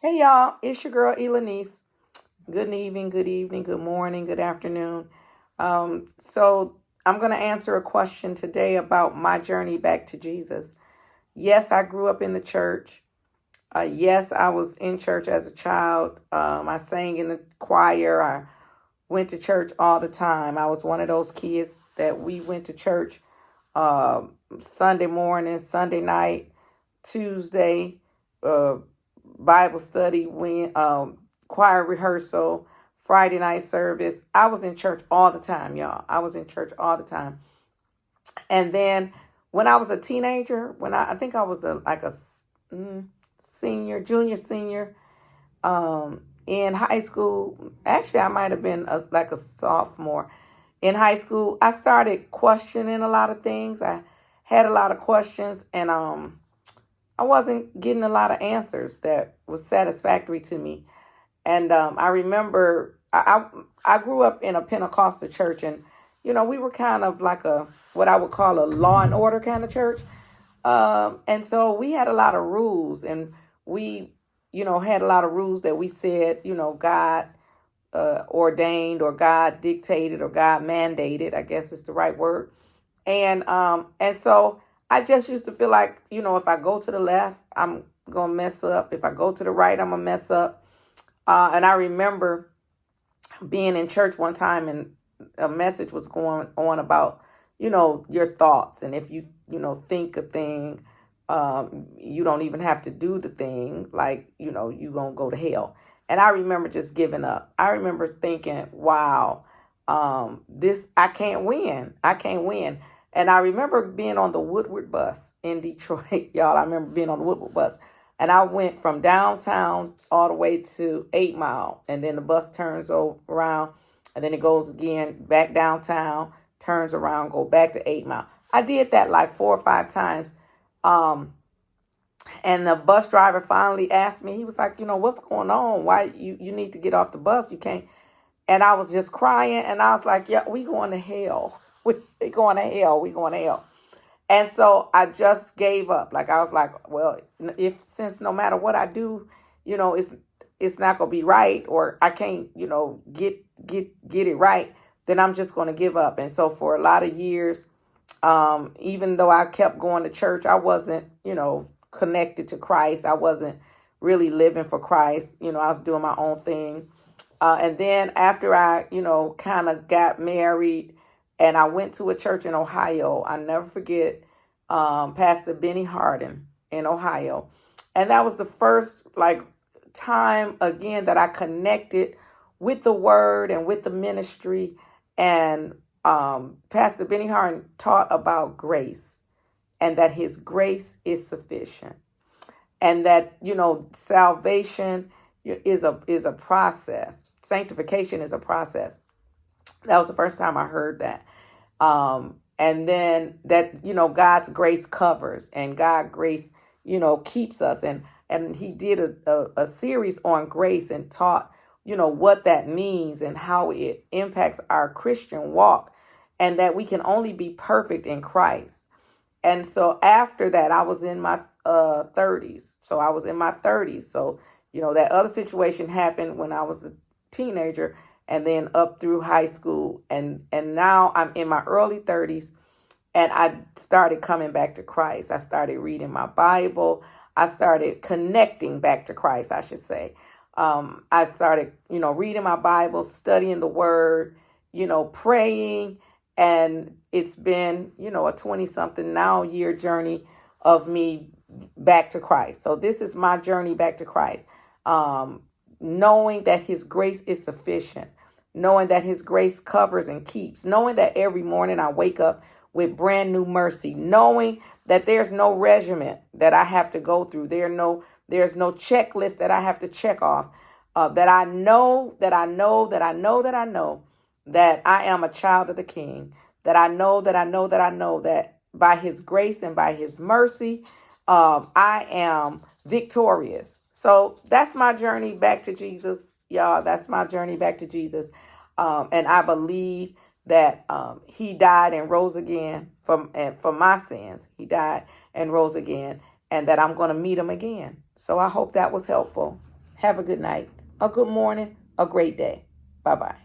Hey y'all, it's your girl Elanice. Good evening, good evening, good morning, good afternoon. So I'm gonna answer a question today about my journey back to Jesus. Yes, I grew up in the church. Yes, I was in church as a child. I sang in the choir. I went to church all the time. I was one of those kids that we went to church Sunday morning, Sunday night, Tuesday, uh, Bible study, choir rehearsal, Friday night service. I was in church all the time, y'all. I was in church all the time. And then when I was a teenager, I think I was senior, junior, senior, in high school. Actually, I might have been like a sophomore in high school. I started questioning a lot of things. I had a lot of questions, and I wasn't getting a lot of answers that was satisfactory to me. And I remember I grew up in a Pentecostal church, and we were kind of like a what I would call a law and order kind of church. And so we had a lot of rules, and we had a lot of rules that we said God ordained or God dictated or God mandated. I guess is the right word. And so I just used to feel like if I go to the left, I'm gonna mess up. If I go to the right, I'm gonna mess up. And I remember being in church one time, and a message was going on about your thoughts, and if you think a thing, you don't even have to do the thing, like you gonna go to hell. And I remember just giving up. I remember thinking, wow, this I can't win. I can't win. And I remember being on the Woodward bus in Detroit. Y'all, I remember being on the Woodward bus, and I went from downtown all the way to 8 Mile. And then the bus turns around, and then it goes again back downtown, turns around, go back to 8 Mile. I did that like 4 or 5 times. Um, and the bus driver finally asked me, he was like, what's going on? Why you need to get off the bus? You can't. And I was just crying, and I was like, yeah, we going to hell. We going to hell. We going to hell. And so I just gave up. Like I was like, well, if since no matter what I do, it's not gonna be right, or I can't, get it right, then I'm just gonna give up. And so for a lot of years, even though I kept going to church, I wasn't, connected to Christ. I wasn't really living for Christ. I was doing my own thing. And then after I, kind of got married, and I went to a church in Ohio. I never forget Pastor Benny Hardin in Ohio. And that was the first like time again that I connected with the word and with the ministry. And Pastor Benny Hardin taught about grace, and that his grace is sufficient, and that salvation is a process. Sanctification is a process. That was the first time I heard that. And then that God's grace covers, and God grace keeps us. And he did a series on grace, and taught what that means and how it impacts our Christian walk, and that we can only be perfect in Christ. And so after that, I was in my 30s. So I was in my 30s. So, that other situation happened when I was a teenager, and then up through high school. And now I'm in my early 30s, and I started coming back to Christ. I started reading my Bible. I started connecting back to Christ, I should say. I started, reading my Bible, studying the word, praying. And it's been, a 20 something now year journey of me back to Christ. So this is my journey back to Christ. Um, Knowing that his grace is sufficient, knowing that his grace covers and keeps, knowing that every morning I wake up with brand new mercy, knowing that there's no regimen that I have to go through. There's no checklist that I have to check off. That I know, that I know, that I know, that I know that I am a child of the King. That I know, that I know, that I know that by his grace and by his mercy, I am victorious. So that's my journey back to Jesus, y'all. That's my journey back to Jesus. And I believe that he died and rose again for my sins. He died and rose again, and that I'm going to meet him again. So I hope that was helpful. Have a good night, a good morning, a great day. Bye bye.